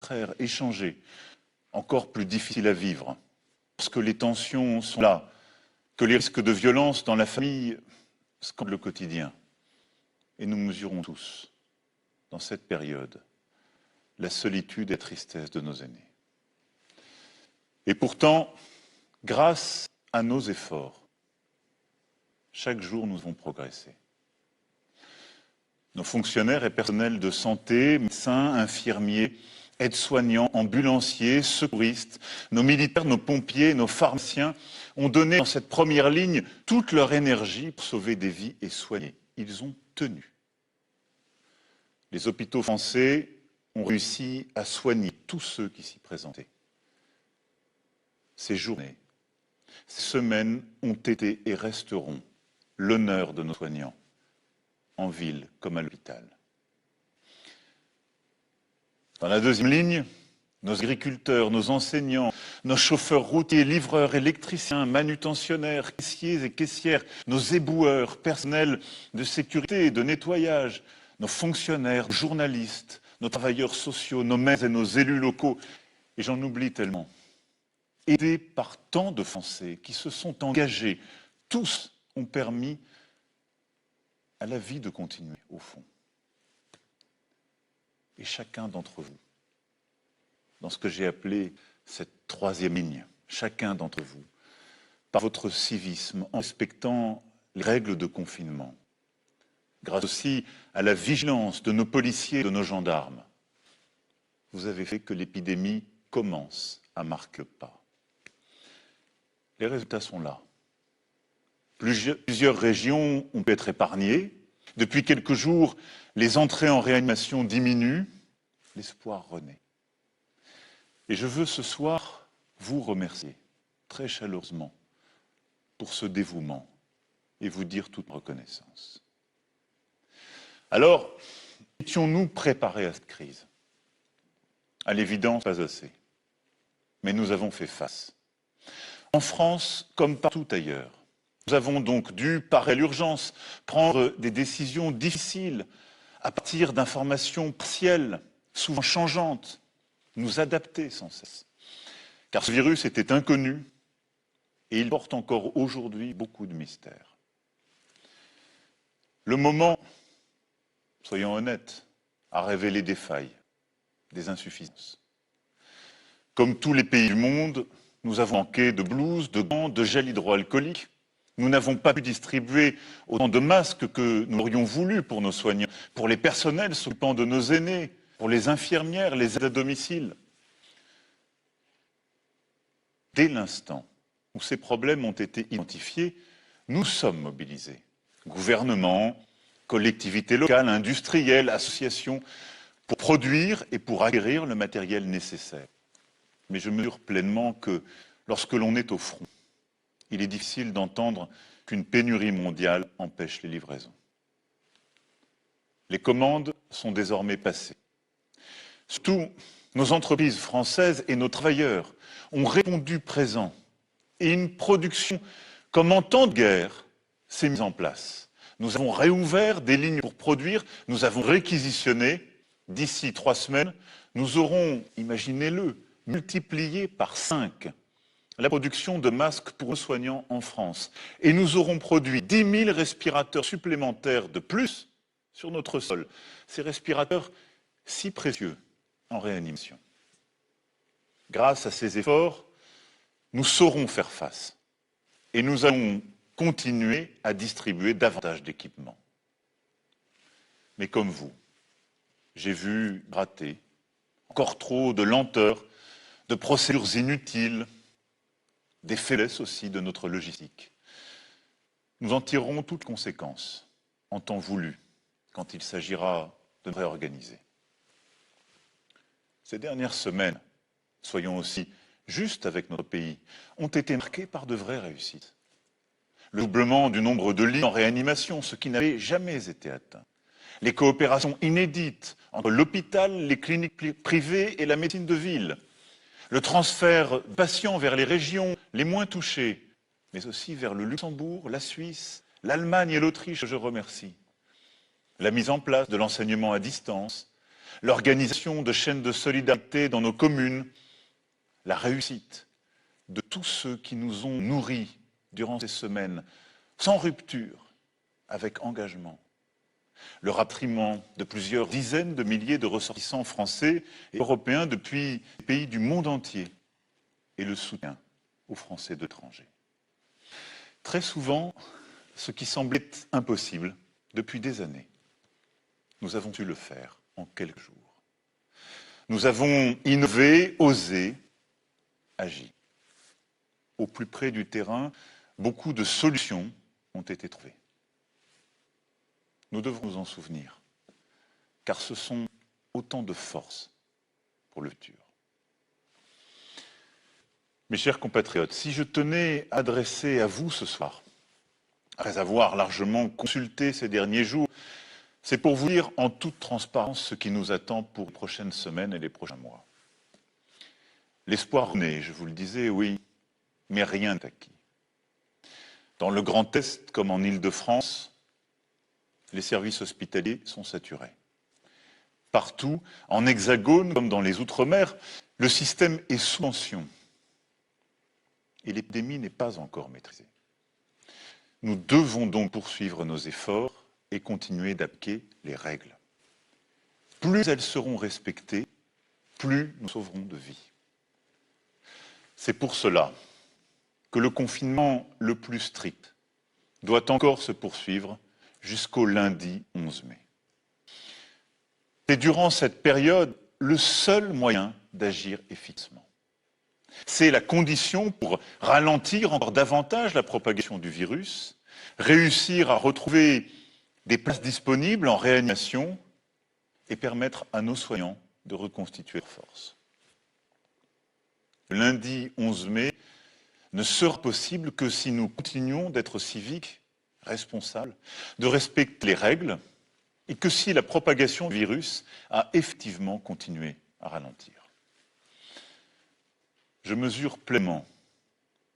contraire, échanger, encore plus difficile à vivre. Parce que les tensions sont là, que les risques de violence dans la famille scandent le quotidien. Et nous mesurons tous, dans cette période, la solitude et la tristesse de nos aînés. Et pourtant, grâce à nos efforts, chaque jour nous avons progressé. Nos fonctionnaires et personnels de santé, médecins, infirmiers, aides-soignants, ambulanciers, secouristes, nos militaires, nos pompiers, nos pharmaciens ont donné dans cette première ligne toute leur énergie pour sauver des vies et soigner. Ils ont tenu. Les hôpitaux français ont réussi à soigner tous ceux qui s'y présentaient. Ces journées, ces semaines ont été et resteront l'honneur de nos soignants, en ville comme à l'hôpital. Dans la deuxième ligne, nos agriculteurs, nos enseignants, nos chauffeurs routiers, livreurs, électriciens, manutentionnaires, caissiers et caissières, nos éboueurs, personnels de sécurité et de nettoyage, nos fonctionnaires, journalistes, nos travailleurs sociaux, nos maires et nos élus locaux, et j'en oublie tellement, aidés par tant de Français qui se sont engagés, tous ont permis à la vie de continuer, au fond. Et chacun d'entre vous, dans ce que j'ai appelé cette troisième ligne, chacun d'entre vous, par votre civisme, en respectant les règles de confinement, grâce aussi à la vigilance de nos policiers et de nos gendarmes, vous avez fait que l'épidémie commence à marquer le pas. Les résultats sont là. Plusieurs régions ont pu être épargnées. Depuis quelques jours, les entrées en réanimation diminuent. L'espoir renaît. Et je veux ce soir vous remercier très chaleureusement pour ce dévouement et vous dire toute reconnaissance. Alors, étions-nous préparés à cette crise? À l'évidence, pas assez. Mais nous avons fait face. En France, comme partout ailleurs, nous avons donc dû, parer à l'urgence, prendre des décisions difficiles à partir d'informations partielles, souvent changeantes, nous adapter sans cesse. Car ce virus était inconnu et il porte encore aujourd'hui beaucoup de mystères. Le moment, soyons honnêtes, a révélé des failles, des insuffisances. Comme tous les pays du monde, nous avons manqué de blouses, de gants, de gel hydroalcoolique. Nous n'avons pas pu distribuer autant de masques que nous aurions voulu pour nos soignants, pour les personnels s'occupant de nos aînés, pour les infirmières, les aides à domicile. Dès l'instant où ces problèmes ont été identifiés, nous sommes mobilisés. Gouvernement, collectivités locales, industriels, associations, pour produire et pour acquérir le matériel nécessaire. Mais je mesure pleinement que lorsque l'on est au front, il est difficile d'entendre qu'une pénurie mondiale empêche les livraisons. Les commandes sont désormais passées. Surtout, nos entreprises françaises et nos travailleurs ont répondu présents et une production comme en temps de guerre s'est mise en place. Nous avons réouvert des lignes pour produire, nous avons réquisitionné. D'ici 3 semaines, nous aurons, imaginez-le, multiplié par 5 la production de masques pour nos soignants en France. Et nous aurons produit 10 000 respirateurs supplémentaires de plus sur notre sol. Ces respirateurs si précieux en réanimation. Grâce à ces efforts, nous saurons faire face. Et nous allons continuer à distribuer davantage d'équipements. Mais comme vous, j'ai vu rater encore trop de lenteur, de procédures inutiles, des faiblesses aussi de notre logistique. Nous en tirerons toutes conséquences en temps voulu, quand il s'agira de réorganiser. Ces dernières semaines, soyons aussi justes avec notre pays, ont été marquées par de vraies réussites. Le doublement du nombre de lits en réanimation, ce qui n'avait jamais été atteint. Les coopérations inédites entre l'hôpital, les cliniques privées et la médecine de ville. Le transfert de patients vers les régions les moins touchées, mais aussi vers le Luxembourg, la Suisse, l'Allemagne et l'Autriche, je remercie. La mise en place de l'enseignement à distance, l'organisation de chaînes de solidarité dans nos communes, la réussite de tous ceux qui nous ont nourris durant ces semaines, sans rupture, avec engagement. Le rapatriement de plusieurs dizaines de milliers de ressortissants français et européens depuis les pays du monde entier et le soutien aux Français de l'étranger. Très souvent, ce qui semblait impossible depuis des années, nous avons su le faire en quelques jours. Nous avons innové, osé, agi. Au plus près du terrain, beaucoup de solutions ont été trouvées. Nous devons nous en souvenir, car ce sont autant de forces pour le futur. Mes chers compatriotes, si je tenais à adresser à vous ce soir, après avoir largement consulté ces derniers jours, c'est pour vous dire en toute transparence ce qui nous attend pour les prochaines semaines et les prochains mois. L'espoir renaît, je vous le disais, oui, mais rien n'est acquis. Dans le Grand Est comme en Île-de-France, les services hospitaliers sont saturés. Partout, en Hexagone comme dans les Outre-mer, le système est sous tension et l'épidémie n'est pas encore maîtrisée. Nous devons donc poursuivre nos efforts et continuer d'appliquer les règles. Plus elles seront respectées, plus nous sauverons de vies. C'est pour cela que le confinement le plus strict doit encore se poursuivre jusqu'au lundi 11 mai. C'est durant cette période le seul moyen d'agir efficacement. C'est la condition pour ralentir encore davantage la propagation du virus, réussir à retrouver des places disponibles en réanimation et permettre à nos soignants de reconstituer leurs forces. Le lundi 11 mai ne sera possible que si nous continuons d'être civiques, responsables, de respecter les règles et que si la propagation du virus a effectivement continué à ralentir. Je mesure pleinement,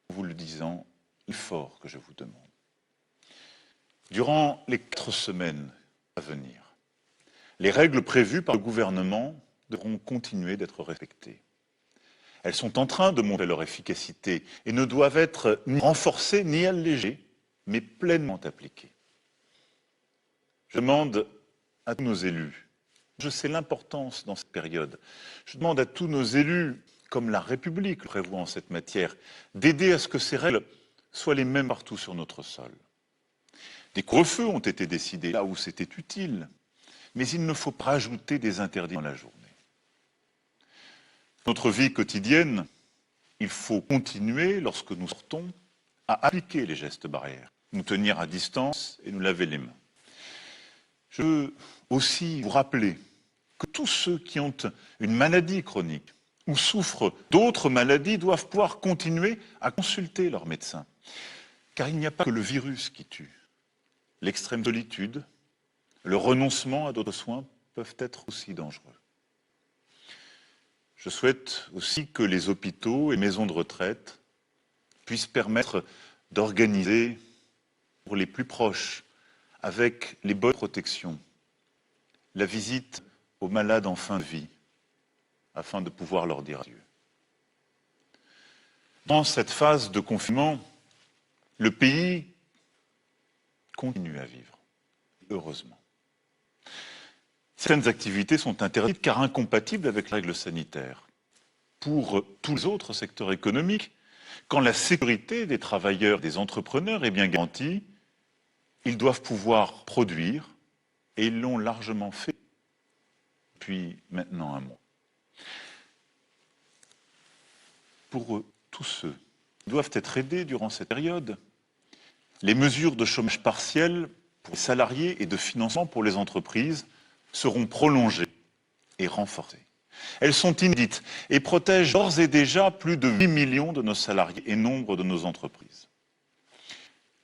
en vous le disant, l'effort que je vous demande. Durant les 4 semaines à venir, les règles prévues par le gouvernement devront continuer d'être respectées. Elles sont en train de montrer leur efficacité et ne doivent être ni renforcées ni allégées, mais pleinement appliquées. Je demande à tous nos élus, je sais l'importance dans cette période, je demande à tous nos élus, comme la République le prévoit en cette matière, d'aider à ce que ces règles soient les mêmes partout sur notre sol. Des couvre-feux ont été décidés là où c'était utile, mais il ne faut pas rajouter des interdits dans la journée. Notre vie quotidienne, il faut continuer, lorsque nous sortons, à appliquer les gestes barrières, nous tenir à distance et nous laver les mains. Je veux aussi vous rappeler que tous ceux qui ont une maladie chronique ou souffrent d'autres maladies doivent pouvoir continuer à consulter leur médecin. Car il n'y a pas que le virus qui tue. L'extrême solitude, le renoncement à d'autres soins peuvent être aussi dangereux. Je souhaite aussi que les hôpitaux et maisons de retraite puissent permettre d'organiser pour les plus proches, avec les bonnes protections, la visite aux malades en fin de vie, afin de pouvoir leur dire adieu. Dans cette phase de confinement, le pays continue à vivre, heureusement. Certaines activités sont interdites car incompatibles avec les règles sanitaires. Pour tous les autres secteurs économiques, quand la sécurité des travailleurs, des entrepreneurs est bien garantie, ils doivent pouvoir produire, et ils l'ont largement fait depuis maintenant un mois. Pour tous ceux qui doivent être aidés durant cette période, les mesures de chômage partiel pour les salariés et de financement pour les entreprises seront prolongées et renforcées. Elles sont inédites et protègent d'ores et déjà plus de 8 millions de nos salariés et nombre de nos entreprises.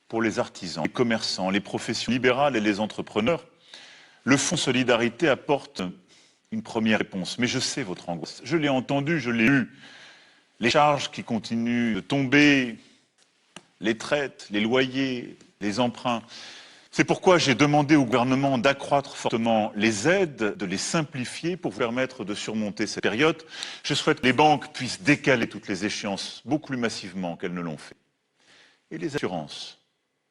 Pour les artisans, les commerçants, les professions libérales et les entrepreneurs, le Fonds Solidarité apporte une première réponse. Mais je sais votre angoisse. Je l'ai entendu, je l'ai lu. Les charges qui continuent de tomber, les traites, les loyers, les emprunts. C'est pourquoi j'ai demandé au gouvernement d'accroître fortement les aides, de les simplifier pour vous permettre de surmonter cette période. Je souhaite que les banques puissent décaler toutes les échéances beaucoup plus massivement qu'elles ne l'ont fait. Et les assurances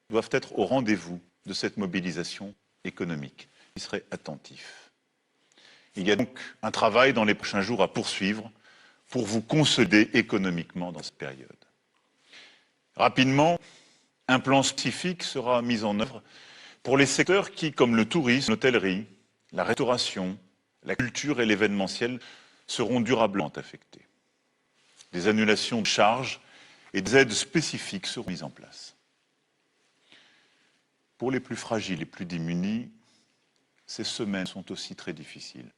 doivent être au rendez-vous de cette mobilisation économique. J'y serai attentif. Il y a donc un travail dans les prochains jours à poursuivre pour vous consolider économiquement dans cette période. Rapidement, un plan spécifique sera mis en œuvre pour les secteurs qui, comme le tourisme, l'hôtellerie, la restauration, la culture et l'événementiel, seront durablement affectés. Des annulations de charges et des aides spécifiques seront mises en place. Pour les plus fragiles et plus démunis, ces semaines sont aussi très difficiles.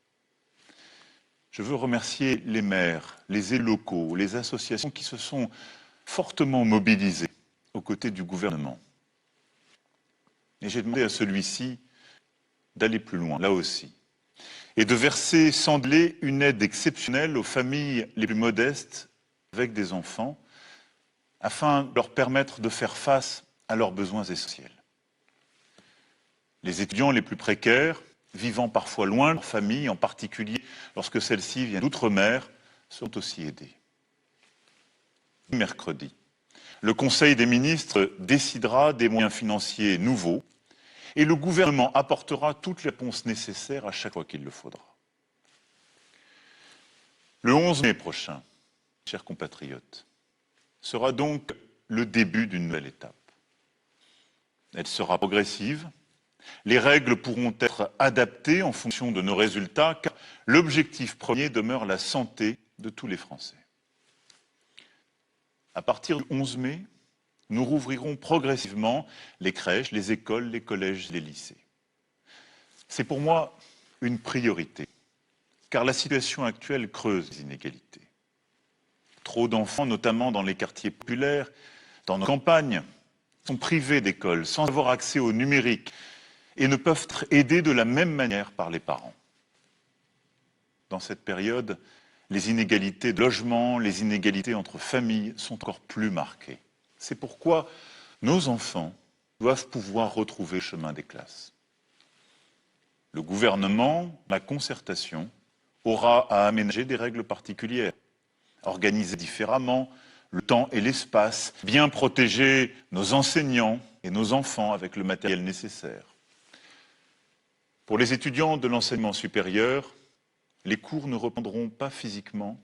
Je veux remercier les maires, les élus locaux, les associations qui se sont fortement mobilisés aux côtés du gouvernement. Et j'ai demandé à celui-ci d'aller plus loin, là aussi, et de verser sans délai une aide exceptionnelle aux familles les plus modestes avec des enfants, afin de leur permettre de faire face à leurs besoins essentiels. Les étudiants les plus précaires, vivant parfois loin de leur famille, en particulier lorsque celle-ci vient d'outre-mer, sont aussi aidés. Mercredi, le Conseil des ministres décidera des moyens financiers nouveaux et le gouvernement apportera toutes les réponses nécessaires à chaque fois qu'il le faudra. Le 11 mai prochain, chers compatriotes, sera donc le début d'une nouvelle étape. Elle sera progressive. Les règles pourront être adaptées en fonction de nos résultats, car l'objectif premier demeure la santé de tous les Français. À partir du 11 mai, nous rouvrirons progressivement les crèches, les écoles, les collèges, les lycées. C'est pour moi une priorité, car la situation actuelle creuse les inégalités. Trop d'enfants, notamment dans les quartiers populaires, dans nos campagnes, sont privés d'école, sans avoir accès au numérique, et ne peuvent être aidés de la même manière par les parents. Dans cette période, les inégalités de logement, les inégalités entre familles sont encore plus marquées. C'est pourquoi nos enfants doivent pouvoir retrouver le chemin des classes. Le gouvernement, la concertation, aura à aménager des règles particulières, organiser différemment le temps et l'espace, bien protéger nos enseignants et nos enfants avec le matériel nécessaire. Pour les étudiants de l'enseignement supérieur, les cours ne reprendront pas physiquement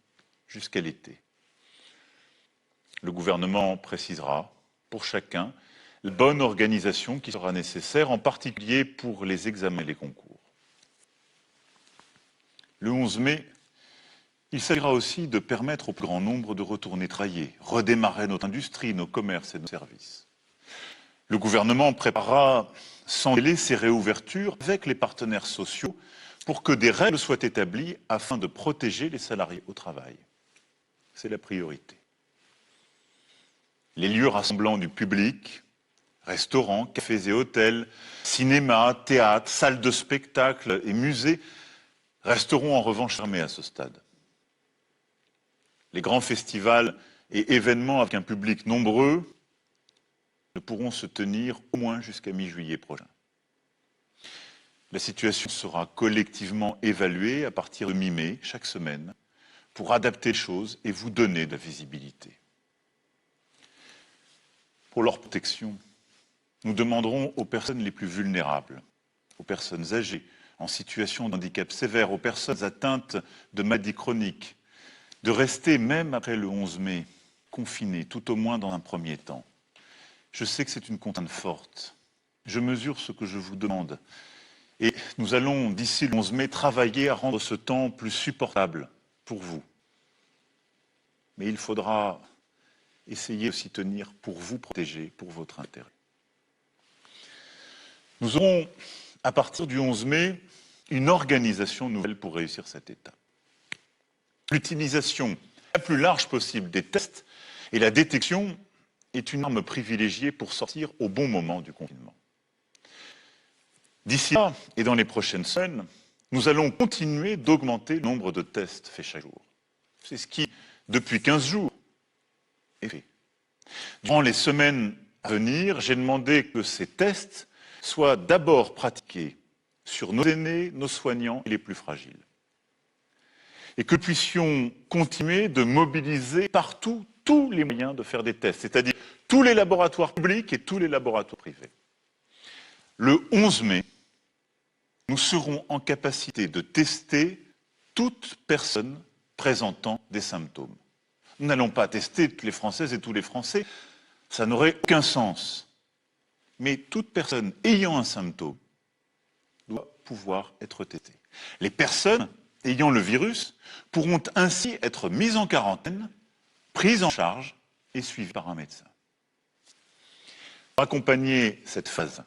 jusqu'à l'été. Le gouvernement précisera pour chacun la bonne organisation qui sera nécessaire, en particulier pour les examens et les concours. Le 11 mai, il s'agira aussi de permettre au plus grand nombre de retourner travailler, redémarrer notre industrie, nos commerces et nos services. Le gouvernement préparera sans délai ces réouvertures avec les partenaires sociaux pour que des règles soient établies afin de protéger les salariés au travail. C'est la priorité. Les lieux rassemblant du public, restaurants, cafés et hôtels, cinémas, théâtres, salles de spectacle et musées resteront en revanche fermés à ce stade. Les grands festivals et événements avec un public nombreux ne pourront se tenir au moins jusqu'à mi-juillet prochain. La situation sera collectivement évaluée à partir de mi-mai, chaque semaine, pour adapter les choses et vous donner de la visibilité. Pour leur protection, nous demanderons aux personnes les plus vulnérables, aux personnes âgées, en situation de handicap sévère, aux personnes atteintes de maladies chroniques, de rester, même après le 11 mai, confinées, tout au moins dans un premier temps. Je sais que c'est une contrainte forte. Je mesure ce que je vous demande. Et nous allons, d'ici le 11 mai, travailler à rendre ce temps plus supportable pour vous. Mais il faudra essayer de s'y tenir pour vous protéger, pour votre intérêt. Nous aurons, à partir du 11 mai, une organisation nouvelle pour réussir cette étape. L'utilisation la plus large possible des tests et la détection est une arme privilégiée pour sortir au bon moment du confinement. D'ici là, et dans les prochaines semaines, nous allons continuer d'augmenter le nombre de tests faits chaque jour. C'est ce qui, depuis 15 jours, est fait. Durant les semaines à venir, j'ai demandé que ces tests soit d'abord pratiquée sur nos aînés, nos soignants et les plus fragiles. Et que nous puissions continuer de mobiliser partout tous les moyens de faire des tests, c'est-à-dire tous les laboratoires publics et tous les laboratoires privés. Le 11 mai, nous serons en capacité de tester toute personne présentant des symptômes. Nous n'allons pas tester toutes les Françaises et tous les Français, ça n'aurait aucun sens. Mais toute personne ayant un symptôme doit pouvoir être testée. Les personnes ayant le virus pourront ainsi être mises en quarantaine, prises en charge et suivies par un médecin. Pour accompagner cette phase,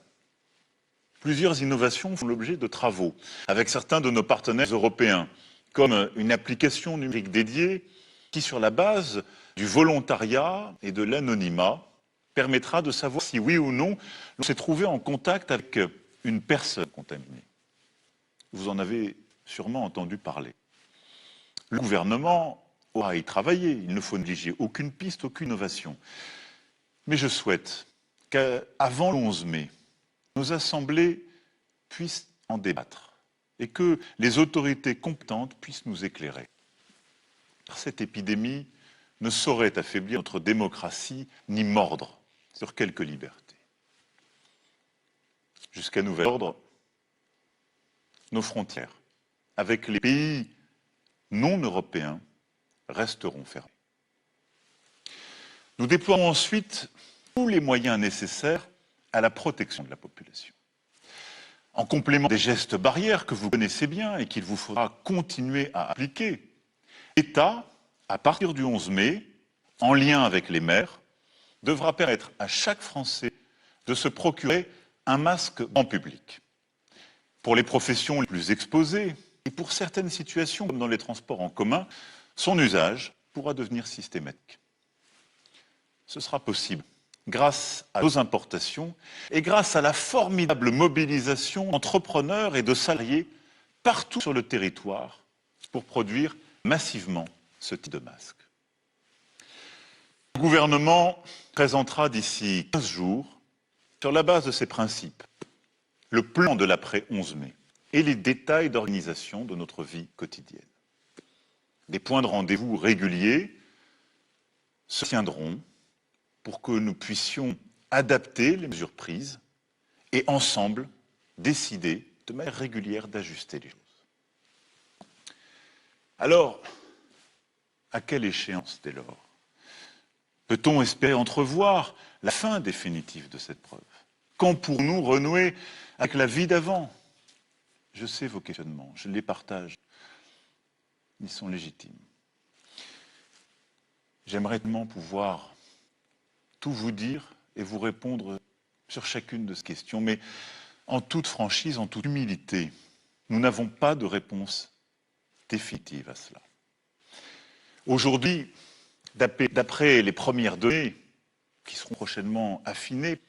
plusieurs innovations font l'objet de travaux avec certains de nos partenaires européens, comme une application numérique dédiée qui, sur la base du volontariat et de l'anonymat, permettra de savoir si oui ou non l'on s'est trouvé en contact avec une personne contaminée. Vous en avez sûrement entendu parler. Le gouvernement aura à y travailler, il ne faut négliger aucune piste, aucune innovation. Mais je souhaite qu'avant le 11 mai, nos assemblées puissent en débattre et que les autorités compétentes puissent nous éclairer. Car cette épidémie ne saurait affaiblir notre démocratie ni mordre sur quelques libertés. Jusqu'à nouvel ordre, nos frontières avec les pays non européens resteront fermées. Nous déploierons ensuite tous les moyens nécessaires à la protection de la population. En complément des gestes barrières que vous connaissez bien et qu'il vous faudra continuer à appliquer, l'État, à partir du 11 mai, en lien avec les maires, devra permettre à chaque Français de se procurer un masque en public. Pour les professions les plus exposées et pour certaines situations, comme dans les transports en commun, son usage pourra devenir systématique. Ce sera possible grâce à nos importations et grâce à la formidable mobilisation d'entrepreneurs et de salariés partout sur le territoire pour produire massivement ce type de masque. Le gouvernement présentera d'ici 15 jours, sur la base de ces principes, le plan de l'après-11 mai et les détails d'organisation de notre vie quotidienne. Des points de rendez-vous réguliers se tiendront pour que nous puissions adapter les mesures prises et ensemble décider de manière régulière d'ajuster les choses. Alors, à quelle échéance dès lors peut-on espérer entrevoir la fin définitive de cette preuve? Quand pourrons-nous renouer avec la vie d'avant? Je sais vos questionnements, je les partage. Ils sont légitimes. J'aimerais tellement pouvoir tout vous dire et vous répondre sur chacune de ces questions, mais en toute franchise, en toute humilité, nous n'avons pas de réponse définitive à cela. Aujourd'hui, d'après les premières données, qui seront prochainement affinées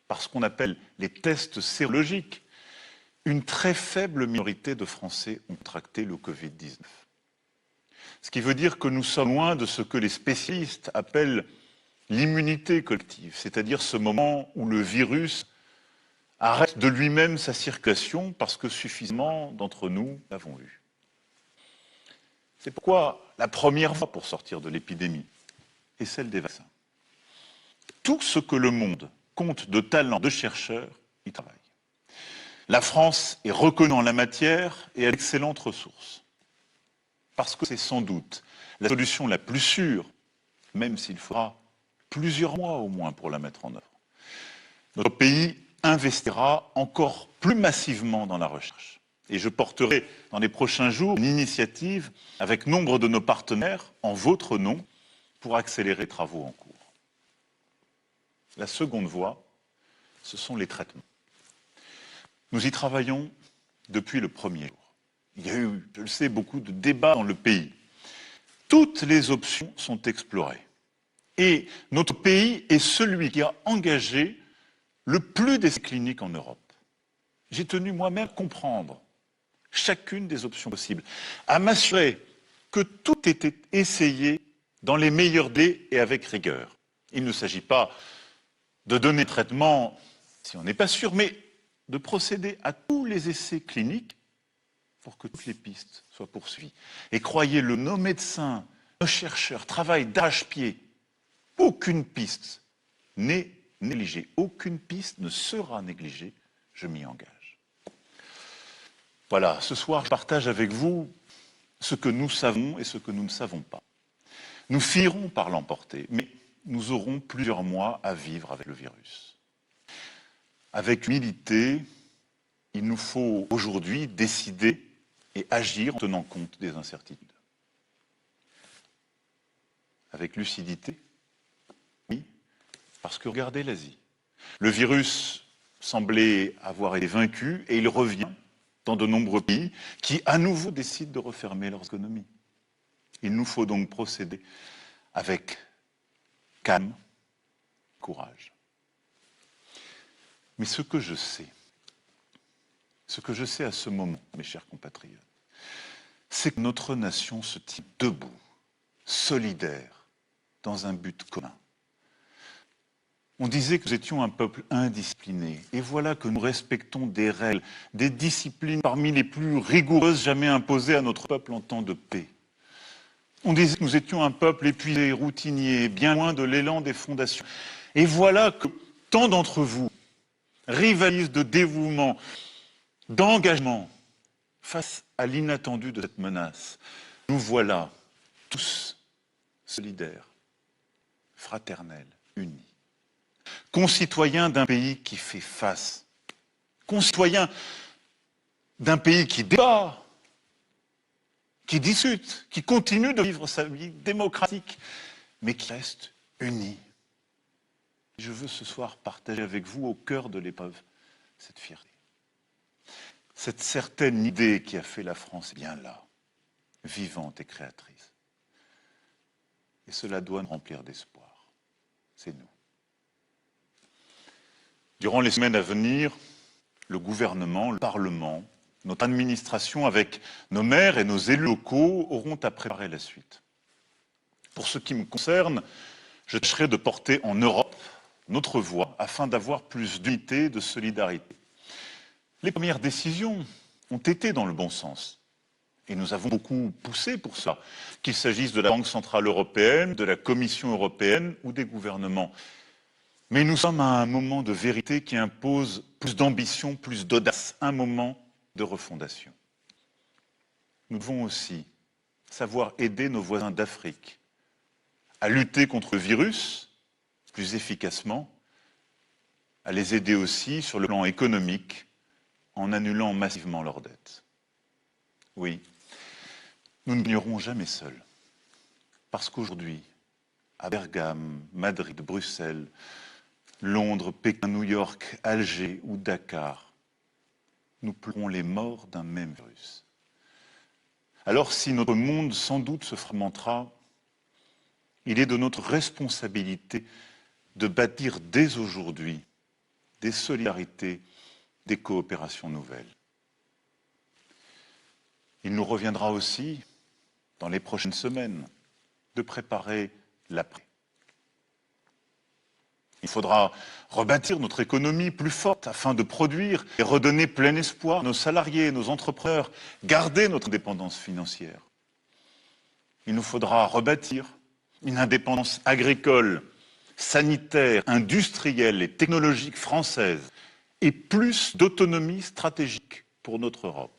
par ce qu'on appelle les tests sérologiques, une très faible minorité de Français ont contracté le Covid-19. Ce qui veut dire que nous sommes loin de ce que les spécialistes appellent l'immunité collective, c'est-à-dire ce moment où le virus arrête de lui-même sa circulation parce que suffisamment d'entre nous l'avons eu. C'est pourquoi la première voie pour sortir de l'épidémie est celle des vaccins. Tout ce que le monde compte de talents, de chercheurs, y travaille. La France est reconnue en la matière et a d'excellentes ressources. Parce que c'est sans doute la solution la plus sûre, même s'il faudra plusieurs mois au moins pour la mettre en œuvre. Notre pays investira encore plus massivement dans la recherche. Et je porterai dans les prochains jours une initiative avec nombre de nos partenaires en votre nom pour accélérer les travaux en cours. La seconde voie, ce sont les traitements. Nous y travaillons depuis le premier jour. Il y a eu, je le sais, beaucoup de débats dans le pays. Toutes les options sont explorées. Et notre pays est celui qui a engagé le plus d'essais cliniques en Europe. J'ai tenu moi-même à comprendre chacune des options possibles, à m'assurer que tout était essayé dans les meilleurs délais et avec rigueur. Il ne s'agit pas de donner un traitement si on n'est pas sûr, mais de procéder à tous les essais cliniques pour que toutes les pistes soient poursuivies. Et croyez-le, nos médecins, nos chercheurs travaillent d'arrache-pied. Aucune piste n'est négligée. Aucune piste ne sera négligée. Je m'y engage. Voilà, ce soir, je partage avec vous ce que nous savons et ce que nous ne savons pas. Nous finirons par l'emporter, mais nous aurons plusieurs mois à vivre avec le virus. Avec humilité, il nous faut aujourd'hui décider et agir en tenant compte des incertitudes. Avec lucidité, oui, parce que regardez l'Asie. Le virus semblait avoir été vaincu et il revient dans de nombreux pays qui, à nouveau, décident de refermer leurs économies. Il nous faut donc procéder avec calme, courage. Mais ce que je sais à ce moment, mes chers compatriotes, c'est que notre nation se tient debout, solidaire, dans un but commun. On disait que nous étions un peuple indiscipliné, et voilà que nous respectons des règles, des disciplines parmi les plus rigoureuses jamais imposées à notre peuple en temps de paix. On disait que nous étions un peuple épuisé, routinier, bien loin de l'élan des fondations. Et voilà que tant d'entre vous rivalisent de dévouement, d'engagement face à l'inattendu de cette menace. Nous voilà tous solidaires, fraternels, unis. Concitoyens d'un pays qui fait face, concitoyens d'un pays qui débat, qui discute, qui continue de vivre sa vie démocratique, mais qui reste unis. Je veux ce soir partager avec vous au cœur de l'épreuve cette fierté. Cette certaine idée qui a fait la France est bien là, vivante et créatrice. Et cela doit nous remplir d'espoir. C'est nous. Durant les semaines à venir, le gouvernement, le Parlement, notre administration, avec nos maires et nos élus locaux, auront à préparer la suite. Pour ce qui me concerne, je tâcherai de porter en Europe notre voix afin d'avoir plus d'unité, de solidarité. Les premières décisions ont été dans le bon sens. Et nous avons beaucoup poussé pour ça, qu'il s'agisse de la Banque centrale européenne, de la Commission européenne ou des gouvernements. Mais nous sommes à un moment de vérité qui impose plus d'ambition, plus d'audace, un moment de refondation. Nous devons aussi savoir aider nos voisins d'Afrique à lutter contre le virus plus efficacement, à les aider aussi sur le plan économique en annulant massivement leurs dettes. Oui, nous ne gagnerons jamais seuls, parce qu'aujourd'hui, à Bergame, Madrid, Bruxelles, Londres, Pékin, New York, Alger ou Dakar, nous pleurons les morts d'un même virus. Alors si notre monde sans doute se fragmentera, il est de notre responsabilité de bâtir dès aujourd'hui des solidarités, des coopérations nouvelles. Il nous reviendra aussi, dans les prochaines semaines, de préparer l'après. Il faudra rebâtir notre économie plus forte afin de produire et redonner plein espoir à nos salariés, nos entrepreneurs, garder notre indépendance financière. Il nous faudra rebâtir une indépendance agricole, sanitaire, industrielle et technologique française et plus d'autonomie stratégique pour notre Europe.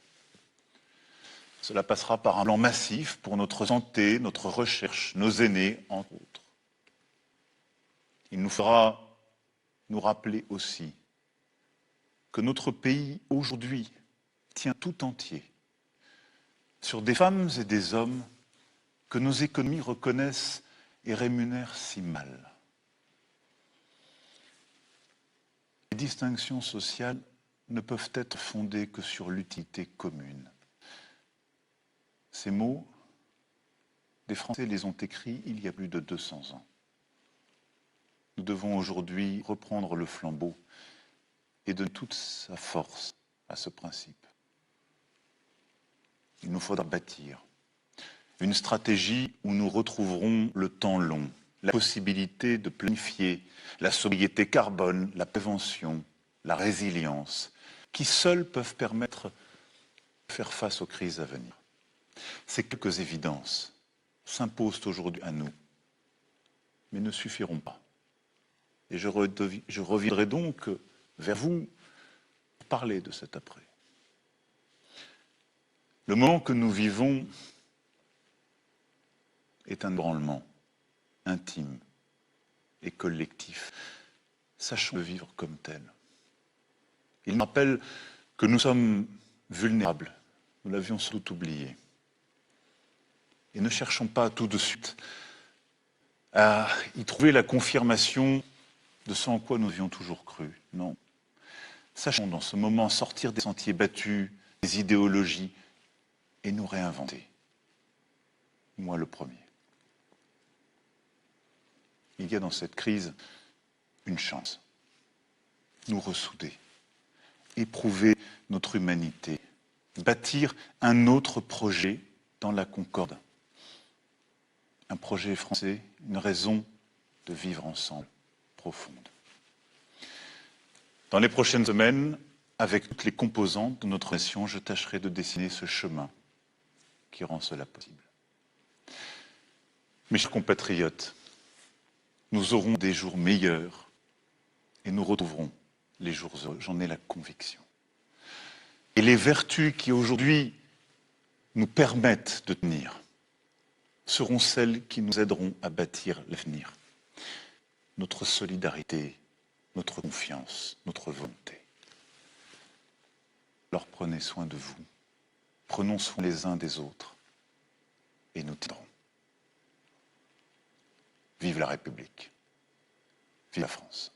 Cela passera par un plan massif pour notre santé, notre recherche, nos aînés, entre autres. Il nous faudra nous rappeler aussi que notre pays, aujourd'hui, tient tout entier sur des femmes et des hommes que nos économies reconnaissent et rémunèrent si mal. Les distinctions sociales ne peuvent être fondées que sur l'utilité commune. Ces mots, des Français les ont écrits il y a plus de 200 ans. Nous devons aujourd'hui reprendre le flambeau et donner toute sa force à ce principe. Il nous faudra bâtir une stratégie où nous retrouverons le temps long, la possibilité de planifier la sobriété carbone, la prévention, la résilience, qui seuls peuvent permettre de faire face aux crises à venir. Ces quelques évidences s'imposent aujourd'hui à nous, mais ne suffiront pas. Et je reviendrai donc vers vous pour parler de cet après. Le moment que nous vivons est un ébranlement intime et collectif. Sachons le vivre comme tel. Il nous rappelle que nous sommes vulnérables. Nous l'avions sans doute oublié. Et ne cherchons pas tout de suite à y trouver la confirmation de ce en quoi nous avions toujours cru. Non. Sachons dans ce moment sortir des sentiers battus, des idéologies, et nous réinventer. Moi le premier. Il y a dans cette crise une chance. Nous ressouder, éprouver notre humanité, bâtir un autre projet dans la concorde. Un projet français, une raison de vivre ensemble profonde. Dans les prochaines semaines, avec toutes les composantes de notre nation, je tâcherai de dessiner ce chemin qui rend cela possible. Mes chers compatriotes, nous aurons des jours meilleurs et nous retrouverons les jours heureux, j'en ai la conviction. Et les vertus qui aujourd'hui nous permettent de tenir seront celles qui nous aideront à bâtir l'avenir. Notre solidarité, notre confiance, notre volonté. Alors prenez soin de vous, prenons soin les uns des autres et nous tiendrons. Vive la République, vive la France.